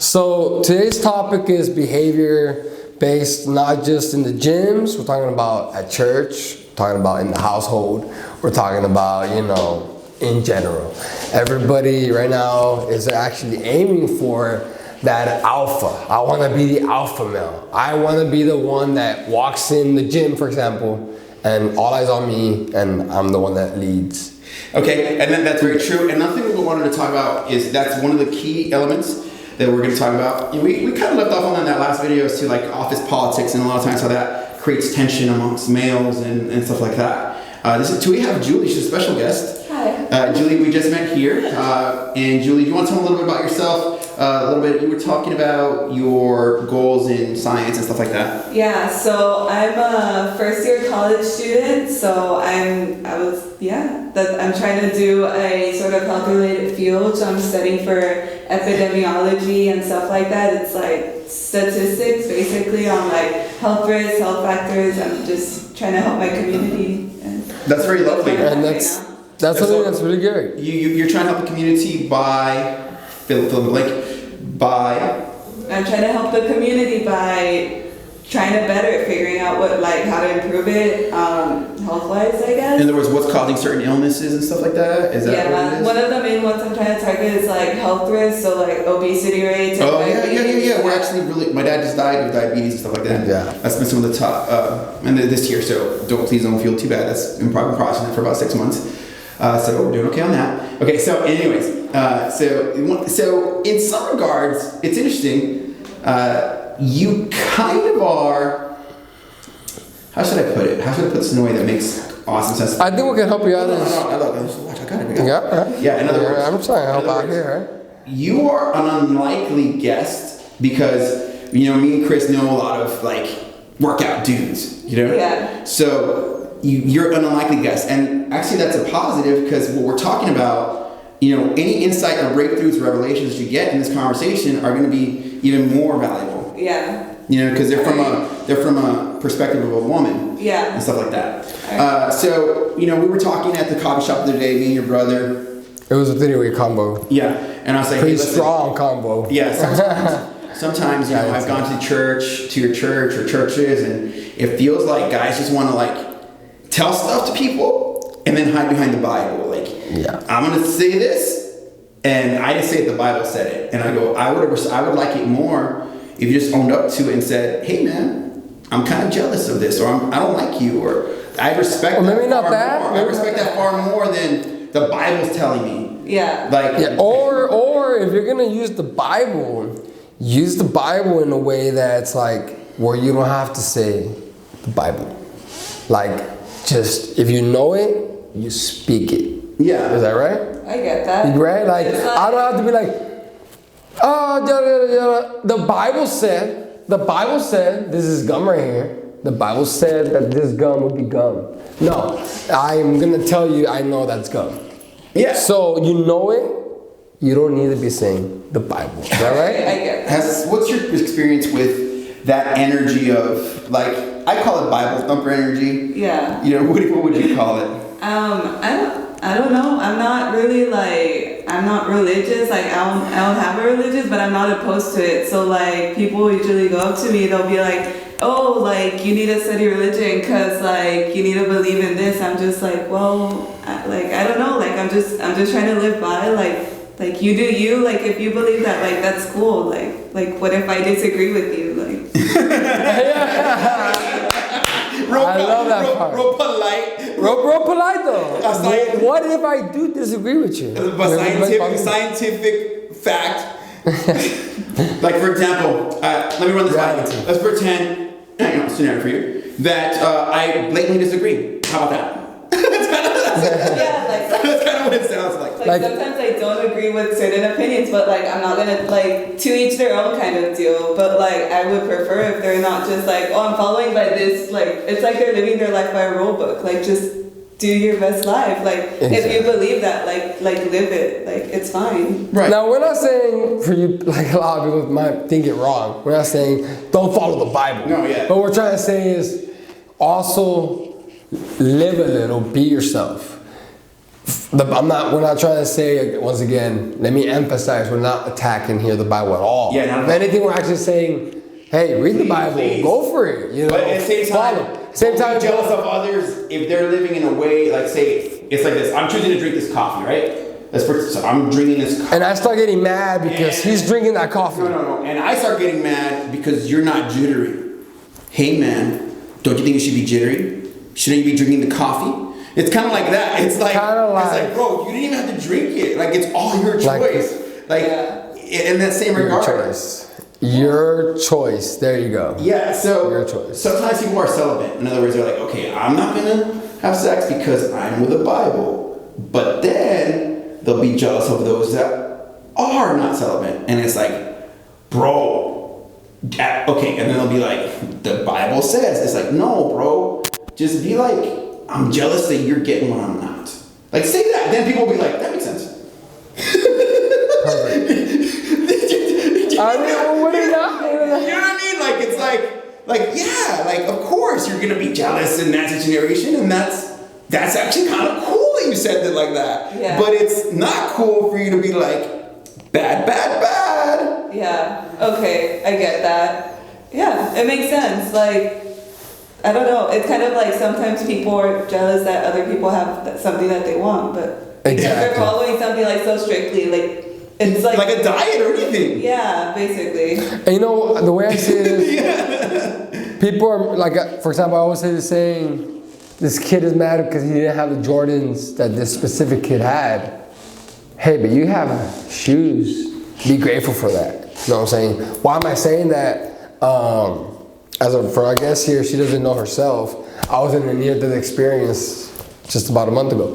So today's topic is behavior based not just in the gyms, we're talking about at church, talking about in the household, we're talking about, in general. Everybody right now is actually aiming for that alpha. I want to be the alpha male. I want to be the one that walks in the gym, for example, and all eyes on me, and I'm the one that leads. Okay, and that's very true. And another thing we wanted to talk about is that's one of the key elements that we're going to talk about. We kind of left off on that last video as to like office politics, and a lot of times how that creates tension amongst males and stuff like that. We have Julie, she's a special guest. Hi. Julie, we just met here. And Julie, do you want to tell a little bit about yourself? A little bit, you were talking about your goals in science and stuff like that. Yeah, so I'm a first year college student, so I'm trying to do a sort of health related field, so I'm studying for epidemiology and stuff like that. It's like statistics basically on like health risks, health factors. I'm just trying to help my community. That's very lovely. And that's something that's really good. You're trying to help the community by I'm trying to help the community by trying to better it, figuring out how to improve it health-wise, I guess. In other words, what's causing certain illnesses and stuff like that? Is that what it is? One of the main ones I'm trying to target is like health risks, so like obesity rates. Oh yeah. We're actually really. My dad just died of diabetes and stuff like that. Yeah. That's been some of the top. And this year, so please don't feel too bad. That's been probably processing it for about 6 months. So we're doing okay on that. Okay. So anyways, so in some regards, it's interesting. You kind of are. How should I put it? How should I put this in a way that makes awesome sense? I think we can help you out. No, watch. I got it. Yeah. Yeah. In other words, I'm trying to help out here. Right? You are an unlikely guest because me and Chris know a lot of like workout dudes. Yeah. So you're an unlikely guest, and actually that's a positive because what we're talking about, any insight or breakthroughs, revelations you get in this conversation are going to be even more valuable. Yeah. Because they're from a perspective of a woman. Yeah. And stuff like that. So we were talking at the coffee shop the other day, me and your brother. It was a 3-way combo. Yeah, and I was like, pretty strong combo. Yeah, sometimes I've gone to your church or churches, and it feels like guys just want to like tell stuff to people and then hide behind the Bible. Like, I'm gonna say this, and I didn't say it. The Bible said it, and I go, I would like it more if you just owned up to it and said, hey man, I'm kind of jealous of this, or I don't like you, or I respect I respect that far more than the Bible's telling me. Yeah. Or if you're gonna use the Bible in a way that's like where you don't have to say the Bible. Like, just if you know it, you speak it. Yeah. Is that right? I get that. Right? Like, I don't have to be like, the Bible said this is gum right here. The Bible said that this gum would be gum. No, I'm gonna tell you I know that's gum. Yeah. So you know it, you don't need to be saying the Bible. Is that right? I get that. What's your experience with that energy of, like, I call it Bible thumper energy. Yeah. What would you call it? I don't know. I'm not religious. Like, I don't have a religion, but I'm not opposed to it. So, like, people usually go up to me, they'll be like, oh, like, you need to study religion because, like, you need to believe in this. I'm just like, well, I don't know. Like, I'm just trying to live by, like, you do you. Like, if you believe that, like, that's cool. Like, what if I disagree with you? Like, I love that part. Real polite. Real polite though. What if I do disagree with you? But scientific fact. Like, for example, let me run this by you. Let's pretend, scenario for you, that I blatantly disagree. How about that? That's kind of what it sounds like. Like, sometimes I don't agree with certain opinions, but like I'm not gonna, like, to each their own kind of deal. But like I would prefer if they're not just like, oh, I'm following by this. Like, it's like they're living their life by a rule book. Like, just do your best life. Like, if you believe that, like live it. Like, it's fine. Right. Now, we're not saying for you, like a lot of people might think it wrong. We're not saying don't follow the Bible. No, yeah. What we're trying to say is also live a little, be yourself. We're not trying to say, once again, let me emphasize, we're not attacking here the Bible at all. Yeah, not at if all. anything, we're actually saying, hey, read the Bible, please. go for it. You know, But at the same time, Same don't time, be jealous of others if they're living in a way, like say, it's like this. I'm choosing to drink this coffee, right? So I'm drinking this coffee. And I start getting mad because he's drinking that coffee. No. And I start getting mad because you're not jittery. Hey man, don't you think you should be jittery? Shouldn't you be drinking the coffee? It's kind of like that. It's like, bro, you didn't even have to drink it. Like, it's all your choice. In that same regard. Your choice. There you go. Yeah, so your choice. Sometimes people are celibate. In other words, they're like, okay, I'm not gonna have sex because I'm with the Bible. But then they'll be jealous of those that are not celibate. And it's like, bro, okay. And then they'll be like, the Bible says. It's like, no, bro. Just be like, I'm jealous that you're getting what I'm not. Like, say that. Then people will be like, that makes sense. Perfect. I mean, what is that? You know what I mean? Like, it's like, of course you're gonna be jealous in that situation, and that's actually kind of cool that you said it like that. Yeah. But it's not cool for you to be like, bad. Yeah. Okay, I get that. Yeah, it makes sense. Like, I don't know. It's kind of like sometimes people are jealous that other people have something that they want, but if they're following something like so strictly, like it's like a diet or anything. Yeah, basically. And you know, the way I see it is, people are like, for example, I always say the saying, this kid is mad because he didn't have the Jordans that this specific kid had. Hey, but you have shoes. Be grateful for that. You know what I'm saying? Why am I saying that? For our guest here, she doesn't know herself. I was in a near-death experience just about a month ago.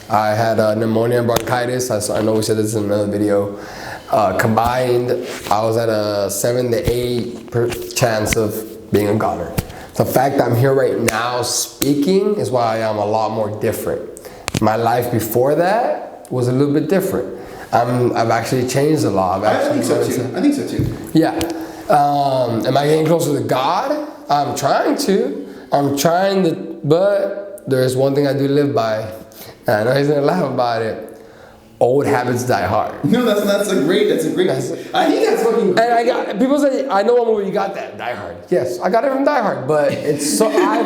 I had pneumonia and bronchitis. I know we said this in another video. Combined, I was at a 7 to 8% chance of being a goner. The fact that I'm here right now speaking is why I'm a lot more different. My life before that was a little bit different. I've actually changed a lot. I think so too. Yeah. Am I getting closer to God? I'm trying to, but there's one thing I do live by. And I know he's gonna laugh about it. Old habits die hard. No, that's a great. I think that's fucking. And people say, I know what movie you got that, Die Hard. Yes, I got it from Die Hard, but it's so I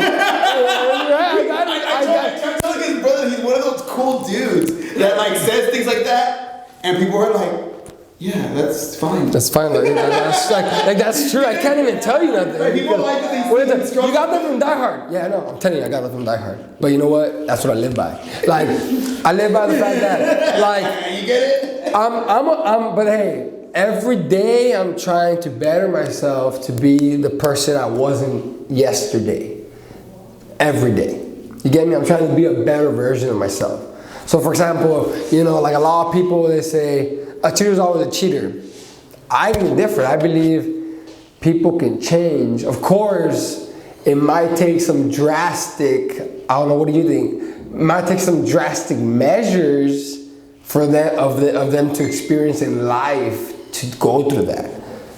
told his brother he's one of those cool dudes that like says things like that, and people are like, yeah, that's fine. That's fine. That's true. I can't even tell you nothing. Right, people like that you got that from Die Hard. Yeah, no, I'm telling you, I got it from Die Hard. But you know what? That's what I live by. Like, I live by the fact that, like, you get it? but hey, every day I'm trying to better myself to be the person I wasn't yesterday. Every day. You get me? I'm trying to be a better version of myself. So, for example, you know, like a lot of people, they say, a cheater's always a cheater. I'm different. I believe people can change. Of course, it might take some drastic, I don't know, what do you think? It might take some drastic measures for them to experience in life to go through that.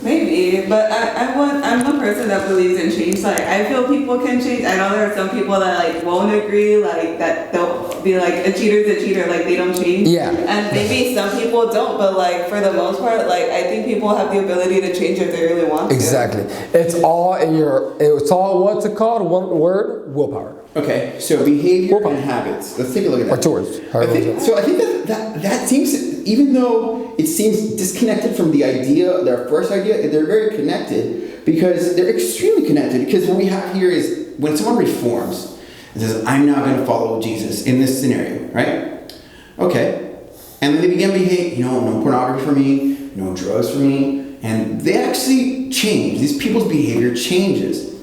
Maybe, but I'm a person that believes in change. Like, I feel people can change. I know there are some people that like won't agree, like that they'll be like, a cheater's a cheater, like they don't change. Yeah. And maybe some people don't, but like for the most part, like I think people have the ability to change if they really want to. Exactly. It's all what's it called? One word, willpower. Okay, so behavior and habits. Let's take a look at that. Or two words. I think that seems, even though it seems disconnected from the idea, their first idea, they're very connected because they're extremely connected. Because what we have here is when someone reforms and says, I'm now going to follow Jesus in this scenario, right? Okay. And then they begin to behave, no pornography for me, no drugs for me. And they actually change. These people's behavior changes.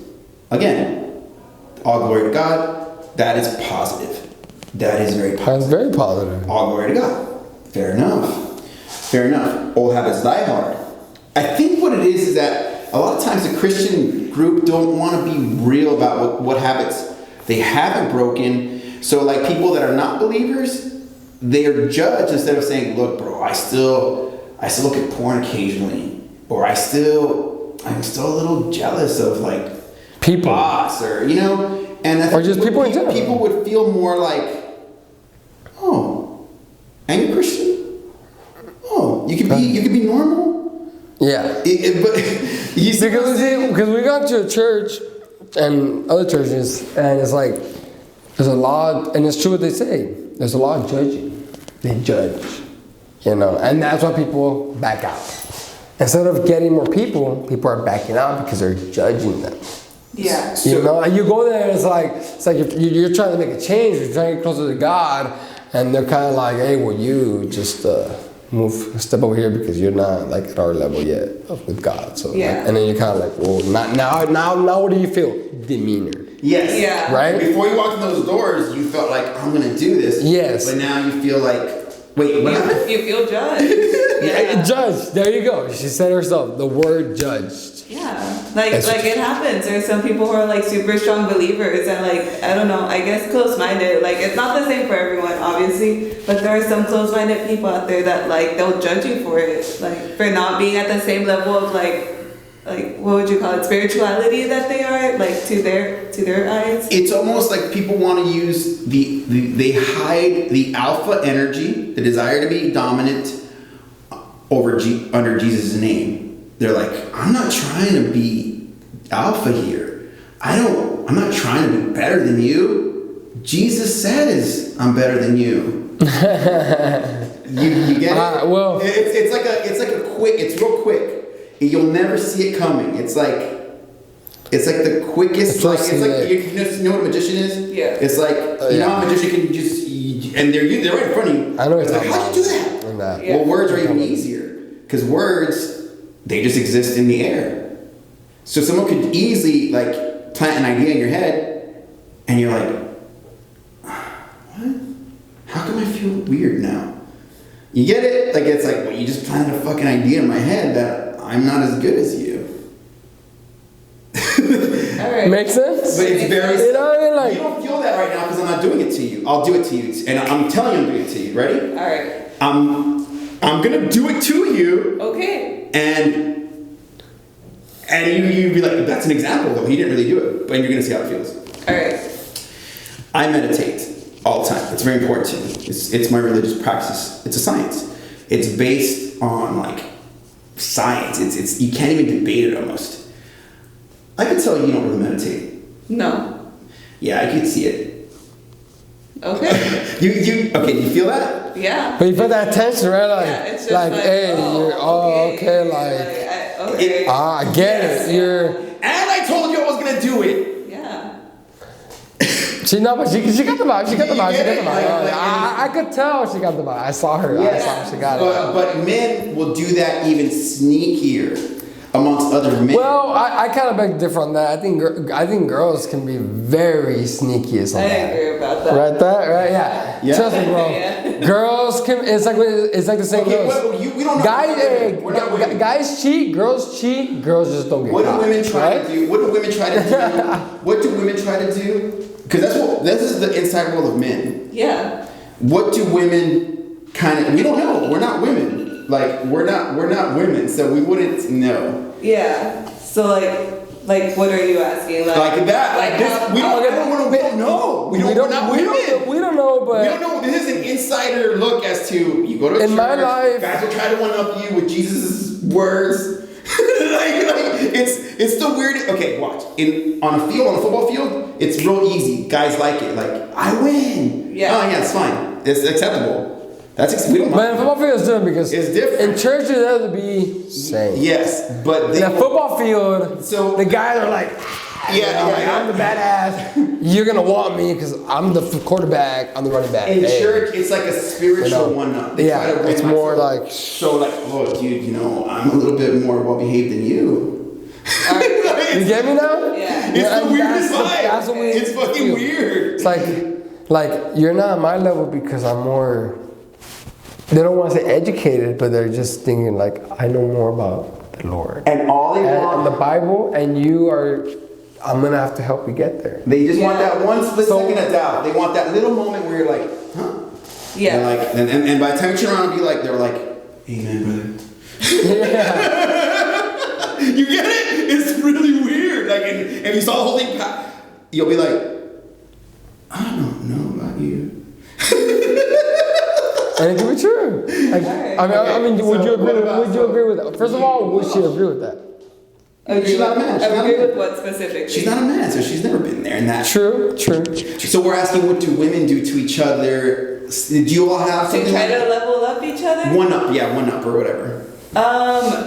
Again, all glory to God. That is positive. That is very positive. That's very positive. All glory to God. Fair enough. Old habits die hard. I think what it is that a lot of times the Christian group don't want to be real about what habits they haven't broken. So like people that are not believers, they are judged instead of saying, look, bro, I still look at porn occasionally. Or I'm still a little jealous of like people, boss, or and I think or just people in general. People would feel more like, oh, You can be normal. Yeah. But you see what I'm saying? Because we got to a church and other churches, and it's like there's a lot, and it's true what they say. There's a lot of judging. They judge, you know, and that's why people back out. Instead of getting more people are backing out because they're judging them. Yeah. You know, and you go there and it's like you're trying to make a change, you're trying to get closer to God, and they're kind of like, hey, well, you just step over here because you're not like at our level yet with God. So yeah. Like, and then you're kind of like, well, not now. What do you feel? Demeanor. Yes. Yeah. Right. Before you walked in those doors, you felt like I'm gonna do this. Yes. But now you feel like, wait, what happened? You feel judged. Yeah. Judged. There you go. She said herself the word judged. Yeah, like it happens. There's some people who are like super strong believers and like I don't know. I guess close-minded. Like it's not the same for everyone, obviously, but there are some close-minded people out there that like they'll judge you for it, like for not being at the same level of like what would you call it, spirituality that they are, like to their eyes. It's almost like people want to use they hide the alpha energy, the desire to be dominant under Jesus' name. They're like, I'm not trying to be alpha here. I'm not trying to be better than you. Jesus says I'm better than you. you get it? Well, it's like a quick. It's real quick. You'll never see it coming. It's like the quickest. Like, it's like you know what a magician is? Yeah. It's like you know how a magician can just and they're right in front of you. I know it's like, how do you do that? Yeah. Well, words are even easier because words they just exist in the air. So someone could easily like plant an idea in your head, and you're like, what? How come I feel weird now? You get it? Like it's like, well, you just planted a fucking idea in my head that I'm not as good as you. All right. Makes sense. But it's very. You know what I mean? Like, you don't feel that right now because I'm not doing it to you. I'll do it to you, and I'm telling you I'm doing it to you. Ready? All right. I'm gonna do it to you. Okay. And you'd be like, that's an example though. He didn't really do it, but you're gonna see how it feels. All right. I meditate all the time. It's very important to me. It's my religious practice. It's a science. It's based on like science. It's you can't even debate it almost. I can tell you don't really meditate. No. Yeah, I can see it. Okay. you okay? Do you feel that? Yeah. but you feel that tension, right? Like, Yeah, it's just like, hey, oh, you're okay, like, okay. I get it. You're. And I told you I was gonna do it. Yeah. She got the vibe. She got the vibe. She got the vibe. Like, I could tell she got the vibe. I saw her. I saw her. She got it. But men will do that even sneakier amongst other men. Well, I kind of beg to differ on that. I think girls can be very sneaky as I on that. agree about that. Right there, right? Yeah. Trust me, bro. Yeah. Girls can. It's like the same. Okay, girls. we don't know. Guys, We're not women. guys cheat. Girls cheat. Girls just don't get What do caught. women try right? to do? What do women try to do? What do women try to do? Because this is the inside world of men. Yeah. What do women kind of? We don't know. We're not women. Like we're not women, so we wouldn't know. Yeah. So like what are you asking? Like that. Like This, how- we don't know. We're not women. We don't know, but We don't know. This is an insider look as to you go to a In church. my life- guys will try to one up you with Jesus' words. like it's the weird. Okay, watch. On a football field, it's real easy. Guys like it. Like I win. Yeah. Oh yeah, it's fine. It's acceptable. We don't But in mind. football field is different because It's different. in church it has to be same. Yes, but In a football field, So- the guys are like, yeah. I'm the badass. You're gonna want me because I'm the quarterback. I'm the running back. In Hey. church, it's like a spiritual You know, one-up. yeah, try to it's win more soul. like- so like, oh, dude, I'm a little bit more well-behaved than you. You get me now? Yeah. It's Yeah, the weirdest that's vibe. that's what we It's fucking feel. weird. It's like you're not at my level because I'm more. They don't want to say educated, but they're just thinking like I know more about the Lord And all they and the want, Bible, and you are. I'm gonna have to help you get there. they just want Yeah. that one split So- second of doubt. They want that little moment where you're like, huh? Yeah. And like, and by the time you turn around and be like, they're like, amen, brother. Yeah. You get it? It's really weird. Like, and if you saw the whole thing, you'll be like, I don't know about you. And it can be true. Like, Alright. Okay. I mean, would you So what agree? about- Would you agree with that? First of all, would she agree with that? She's not a man. She's not a Agree man. with what specifically? She's not a man, so she's never been there in that. True. So we're asking, what do women do to each other? Did you all have To something try like to level up each other? one up or whatever?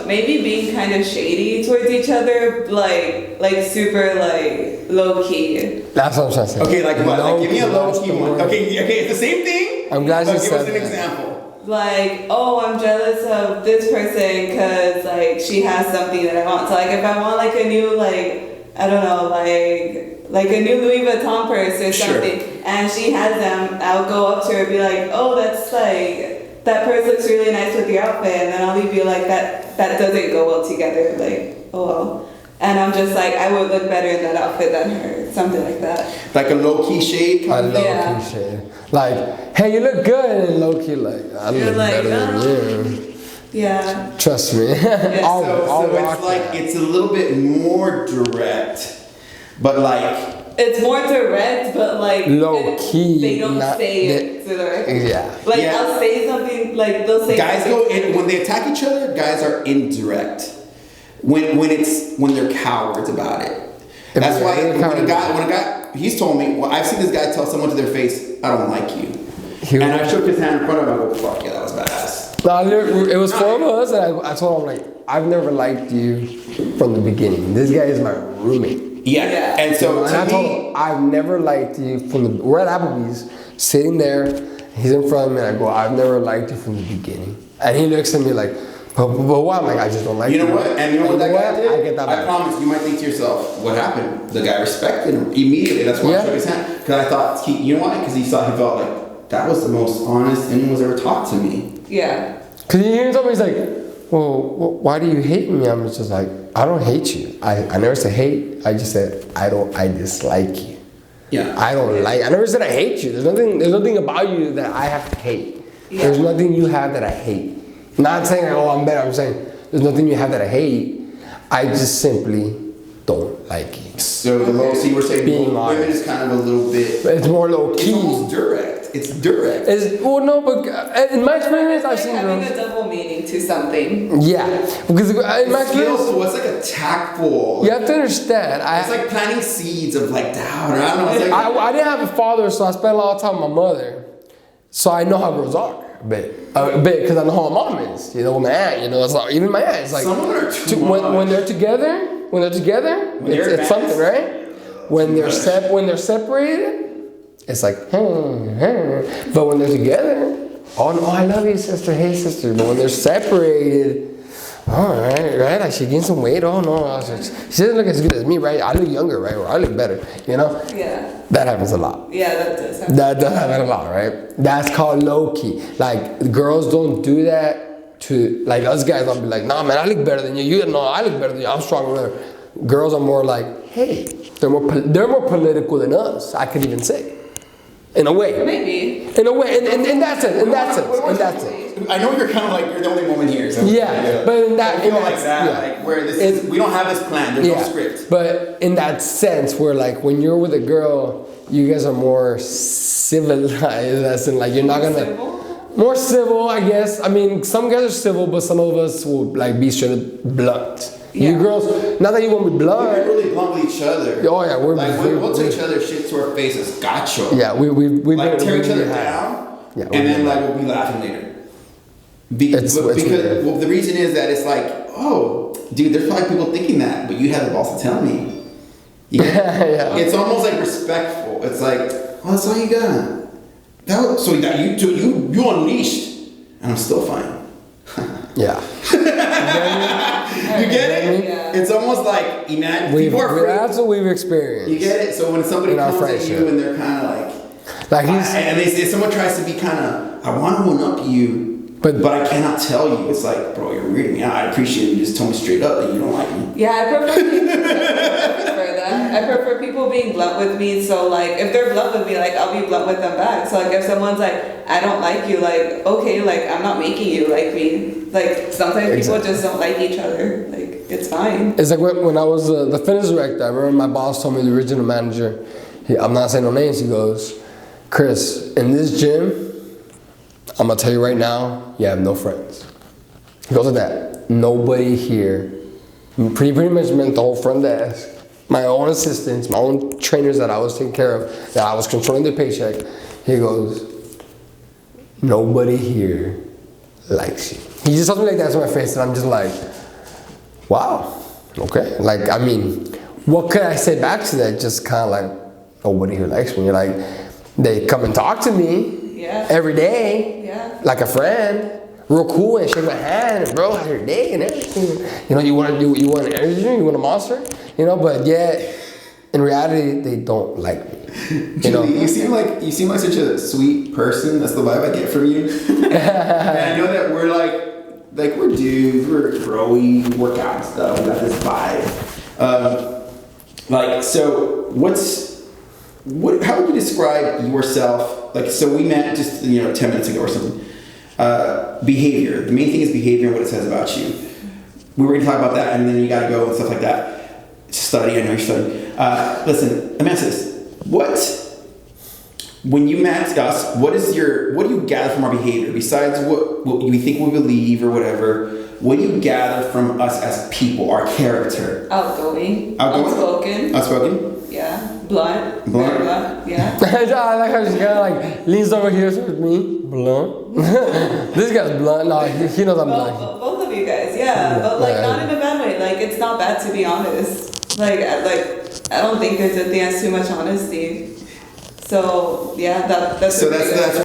Maybe being kind of shady towards each other, like super like low key. That's what I'm trying to say. Okay, like what? Like give me a low That's key the one. word. Okay, it's the same thing. I'm glad but you give said us an that. example. Like, oh, I'm jealous of this person because like she has something that I want. So like if I want like a new like I don't know like a new Louis Vuitton purse or Sure. something, and she has them, I'll go up to her and be like, oh, that's like that purse looks really nice with your outfit, and then I'll be like that doesn't go well together. Like, oh well. And I'm just like, I would look better in that outfit than her, something like that. Like a low key shade. I low Yeah. key shit. Like, hey, you look good, and low key like, I You're look like, better than "Oh." you. Yeah. Trust me. I'll, So I'll it's rock like that. it's a little bit more direct, but like It's more direct, but like Low key, They don't not- say it directly. Yeah. Like Yeah. I'll say something like they'll say guys something go in when they attack each other. Guys are indirect when they're cowards about it. That's why They're when a cowards. guy he's told me, well, I've seen this guy tell someone to their face, "I don't like you," He- and I shook his hand in front of him. I go, "Fuck yeah, that was badass." No, it was four of us, and I told him, like, I've never liked you from the beginning. This guy is my roommate. Yeah, Yeah. and so And I to told me, him, I've never liked you from the. We're at Applebee's, sitting there. He's in front of me, and I go, I've never liked you from the beginning. And he looks at me like, but why? I'm like, I just don't like you. you know what? And you know what that guy did? I get that I back. promise you might think to yourself, what happened? The guy respected him immediately. That's why I Yeah. shook his hand. Because I thought, you know why? Because he felt like that was the most honest anyone's ever talked to me. Yeah. Because he told me, he's like, well, why do you hate me? I'm just like, I don't hate you. I never said hate. I just said, I dislike you. Yeah. I never said I hate you. There's nothing about you that I have to hate. Yeah. There's nothing you have that I hate. Not saying, oh, I'm better. I'm saying, there's nothing you have that I hate. I just simply don't like you. So you were saying Being women honest. is kind of a little bit. It's more low It's key. almost direct. It's direct. Well, no, but in my experience, I've It's seen like having girls. a double meaning to something. Yeah, because in my It's experience, skillful. It's like a tactful. you have to understand. It's like planting seeds of like doubt. Or I don't know. It's like I didn't have a father, so I spent a lot of time with my mother. So I know how girls are a bit, because I know how my mom is. You know, with my aunt. You know, it's like even my aunt. It's like Some women are too when much. they're together, they're it's something, right? When they're separated, it's like, but when they're together, oh no, I love you, sister. Hey, sister. But when they're separated. All right. Like she gained some weight. Oh no, she doesn't look as good as me, right? I look younger, right? Or I look better, you know? Yeah. That happens a lot. Yeah, that does happen. That does happen a lot, right? That's called low key. Like girls don't do that to like us guys. I'll be like, nah, man, I look better than you. You know, I look better than you. I'm stronger. Girls are more like, hey, they're more political than us. I could even say, in a way. Maybe. In a way, in that sense. I know you're kind of like you're the only woman here. So Yeah, but in that, I feel in like that, yeah. like where this is, we don't have this plan. There's no script. But in that sense, where like when you're with a girl, you guys are more civilized. As in, like you're not gonna Civil? more civil, I guess. I mean, some guys are civil, but some of us will like be straight up blunt. You Yeah. girls, not that you won't be We're blunt. really blunt with each other. Oh yeah, we're Like we'll tell each other shit to our faces. Gotcha. Yeah, we've Like been tear each really other high. down, Yeah, and we then do. like we'll be laughing later. It's Because weird. well, the reason is that it's like, oh, dude, there's probably people thinking that, but you had the balls to tell me. You get it? Yeah. It's almost like respectful. It's like, oh, that's all you got. So that you unleashed, and I'm still fine. Yeah. You get it? Yeah. It's almost like imagine people are afraid. That's what we've experienced. You get it? So when somebody In our comes at friendship. you and they're kind of Like like, he's. and if someone tries to be kind of, I want to one up you, But- but I cannot tell you. It's like, bro, you're weirding me out. I appreciate you just told me straight up that you don't like me. Yeah, I prefer that. I prefer people being blunt with me. So like, if they're blunt with me, like I'll be blunt with them back. So like, if someone's like, I don't like you, like okay, like I'm not making you like me. Like sometimes people Exactly. just don't like each other. Like it's fine. It's like when I was the fitness director, I remember my boss told me, the original manager, I'm not saying no names, he goes, Chris, in this gym, I'm gonna tell you right now, you have no friends. He goes like that. Nobody here. Pretty much meant the whole front desk. My own assistants, my own trainers that I was taking care of, that I was controlling their paycheck. He goes, nobody here likes you. He just told me like that to my face, and I'm just like, wow, okay. Like, I mean, what could I say back to that? Just kind of like, nobody here likes me. Like, they come and talk to me every day, like a friend. Real cool and shake my hand, and bro, how's your day and everything. You know, you want an energy drink, you want a Monster, you know, but yet in reality they don't like me. You know, you seem like such a sweet person. That's the vibe I get from you. And I know that we're like we're dudes, we're broy, we work out and stuff. We got this vibe. So how would you describe yourself? Like, so we met just 10 minutes ago or something. Behavior. The main thing is behavior and what it says about you. We were going to talk about that, and then you got to go and stuff like that. Study. I know you're studying. Listen, let me ask this: when you met us, what do you gather from our behavior besides what you think we believe or whatever? What do you gather from us as people, our character? Outgoing. Outspoken. Yeah. Blunt. Very blunt. Yeah. I like how she kind of like leans over here towards me. Blunt. This guy's blunt. No, he knows I'm blunt. Both of you guys, yeah. But like not in a bad way. Like it's not bad to be honest. Like I don't think there's a thing as too much honesty. So yeah, that's